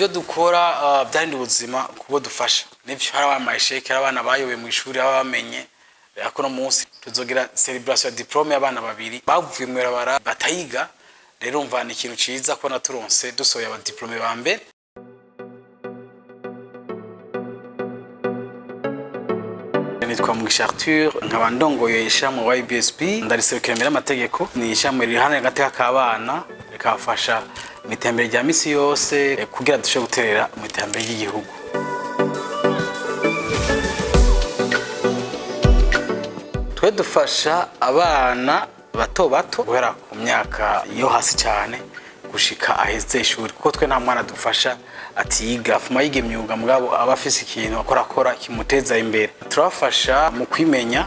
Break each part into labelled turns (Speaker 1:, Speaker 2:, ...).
Speaker 1: ivyo dukora vyahinduye ubuzima kubo dufasha nivyo hari abamasheke abana bayobe mu ishuri abamenye ako no munsi tuzogira celebration ya diplome y'abana babiri bavuye mu barabara batayiga rero umva ni ikintu ciza ko naturonse dusoya aba diplome ba mbere. Nitwa Mugisha Arthur nkaba ndongoye ishirahamwe YBSP ndariserukira amategeko ni ishirahamwe riharanira agateka k'abana rikafasha mu iterambere rya misi yose kugira dushe guterera mu iterambere ry'igihugu. Twe dufasha abana bato guhera ku myaka yo hasi cyane gushika aheze ishuri kuko twe nta mwana dufasha atiga afuma yiga imyuga mugabo aba afise ikintu akora kimuteza imbere. Turafasha mu kwimenya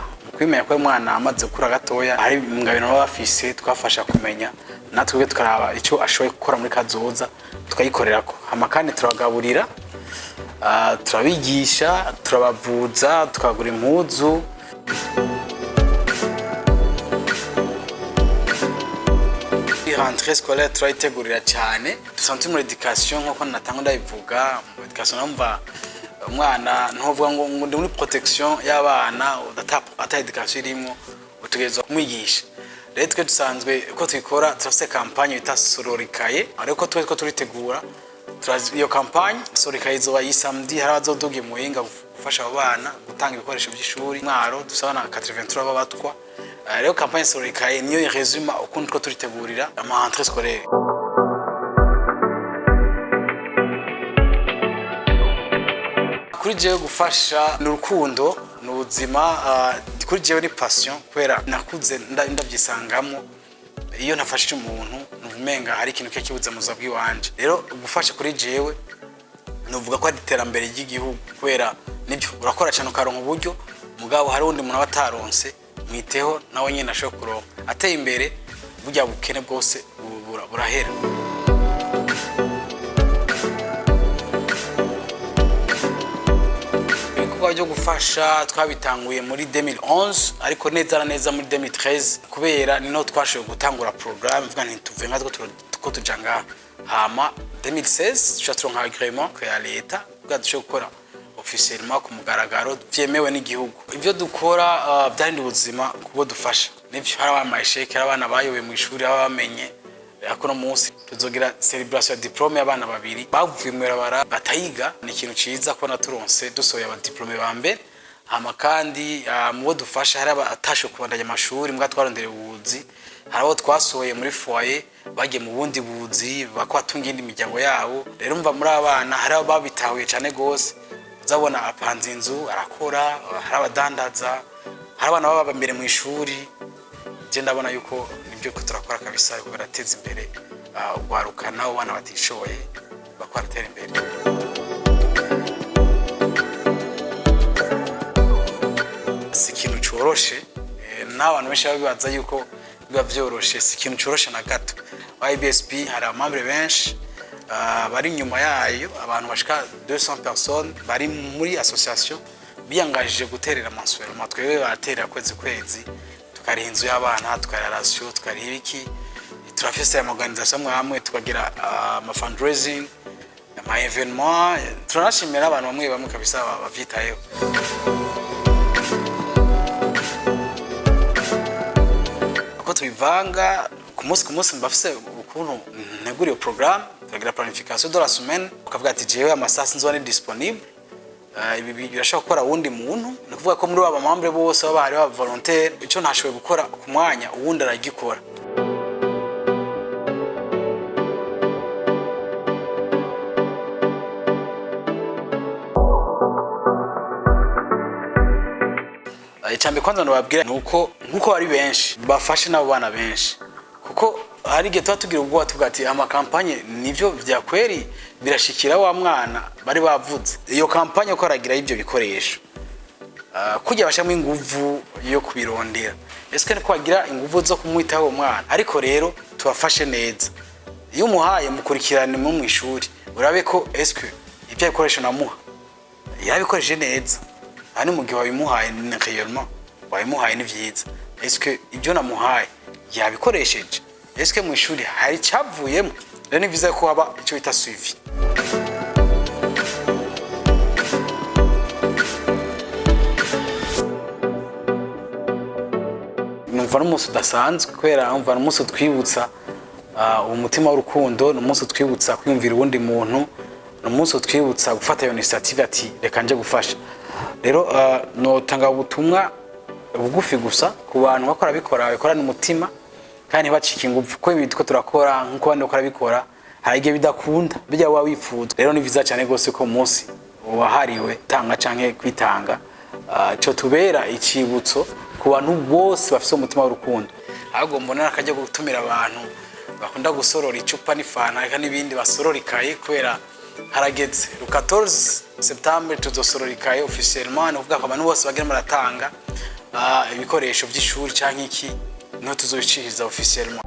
Speaker 1: ko umwana amaze gukura gatoya hari ingabino baba bafise twafasha kumenya natwe tukaraba icyo ashoboye gukora muri kazoza tukayikorerako. Hama kandi turagaburira turabigisha turabavuza tukagura impuzu. Rentrée scolaire turayitegurira cyane dusanzwe muri education nko natanga ndayivuga mu education numva umwana ntuvuga ngo ndi muri protection y'abana ata education irimo utegerezwa kumwigisha. Rero twe dusanzwe uko twikora turafise campagne bita sororikaye ariko twe turitegura iyo campagne sororikaye zo yisamedi hari abazoduga muhinga gufasha abana gutanga ibikoresho by'ishuri mwaro dusabana 83 babatwa. Rero campagne sororikaye niyo resume ukundi ko turitegurira ama rentrée scolaire. Kuri jewe gufasha n'urukundo n'ubuzima kuri jewe ni passion kwera nakuze ndabyisangamo iyo nafashije umuntu nuvumenga hari ikintu kibuza mu zabwi wanje. Rero gufasha kuri jewe nuvuga ko ari iterambere ry'igihugu kwera nibyo urakora cyane ukaronka uburyo mugabo hari undi muntu abataronse mwiteho nawe nyine ashobora kuronka ateye imbere burya bukene bwose burahera. Ibikorwa byo gufasha twabitanguye muri 2011 ariko neza muri 2013 kubera nino twashoboye gutangura programme vuga nti tuve nka two tujanga hama 2016 tushaturonka agreement ya leta bwa dushoboye gukora officiellement ku mugaragaro vyemewe n'igihugu. Ivyo dukora vyahinduye ubuzima kubo dufasha nivyo hari abamasheke abana bayobe mu ishuri abamenye ako no munsi tuzogira celebration ya diplome y'abana babiri bavuye mu barabara batayiga ni ikintu ciza ko naturonse dusoya aba diplome ba mbere. Hama kandi mu bo dufasha hari abatashe kubandanya amashuri mbwa twarondere ubuzi hari abo twasohoye muri foyer bagiye mu bundi buzi bakwatunga indi miryango yabo. Rero mva muri abana hari abo babitahuye cyane gose uzabona apanze inzu arakora hari abadandaza hari abana baba mbere mu ishuri je ndabona yuko nibyo ko turakora kabisa ko barateza imbere ugwaruka nawo bana batishoboye bakwaratera imbere. Sikintu coroshe n'abantu benshi babibaza yuko biba vyoroshe sikintu coroshe na gato. YBSP hari amambre benshi bari nyuma yayo abantu bashika 200 personnes bari muri association biyangajije guterera mensuellement twebwe baterera kwezi tukari inzu y'abana tukari ratio tukari ibiki turafise ama organisation hamwe tukagira ama fundraising ama evenement turashimira abantu bamwe kabisa bavyitayeho. Uko tubivanga ku munsi mbafise ukuntu neguriye programme tukagira planification de la semaine ukavuga ati jewe amasaha nzone disponible ibi birashaka gukora wundi muntu ni kuvuga ko muri aba membre bose baba hari aba volontaire ico ntashoboye gukora ku mwanya uwundi aragikora. Icambe kwanza nababwira nuko nkuko bari benshi bafashe nabo bana benshi kuko hari gihe tugira ubwo tuvuga ati ama campagne nivyo vya kweri birashikira wa mwana bari bavuze iyo campagne uko aragira ivyo bikoresho kujya bashamo inguvu yo kubirondera eske ko agira inguvu zo kumwitaho umwana ariko rero tubafashe neza iyo umuhaye mukurikirane mu ishuri urabe ko eske ibyo bikoresho namuha yabikoreshe neza ani mu gihe wabimuhaye ni réellement wabimuhaye ni vyiza eske ibyo namuhaye yabikoresheje eske mu ishuri hari cyavuyemo rero ni viza ko haba icyo bita suivi. umunsi udasanzwe kubera umva umunsi twibutsa umutima w'urukundo, umunsi twibutsa kwiyumvira uwundi muntu, umunsi twibutsa gufata iyo initiative ati reka nje gufasha. Rero notanga ubutumwa bugufi gusa ku bantu bakorana umutima kandi bacika ingufu ko ibintu turakora nkuko bandi bakora bikora hari igihe bidakunda bijya wa wifuza. Rero ni viza cyane gose ko umunsi wahariwe tanga canke kwitanga cyo tubera icibutso ku bantu bose bafite umutima w'urukundo. Ahubwo mbona akajya gutumira abantu bakunda gusorora icupa n'ifana reka n'ibindi basorora ikaye kubera harageze le 14 septembre tuzosorora ikaye officiellement uvuga ko abantu bose bagira maratanga ibikoresho by'ishuri canke iki no tuzobiciriza officiellement.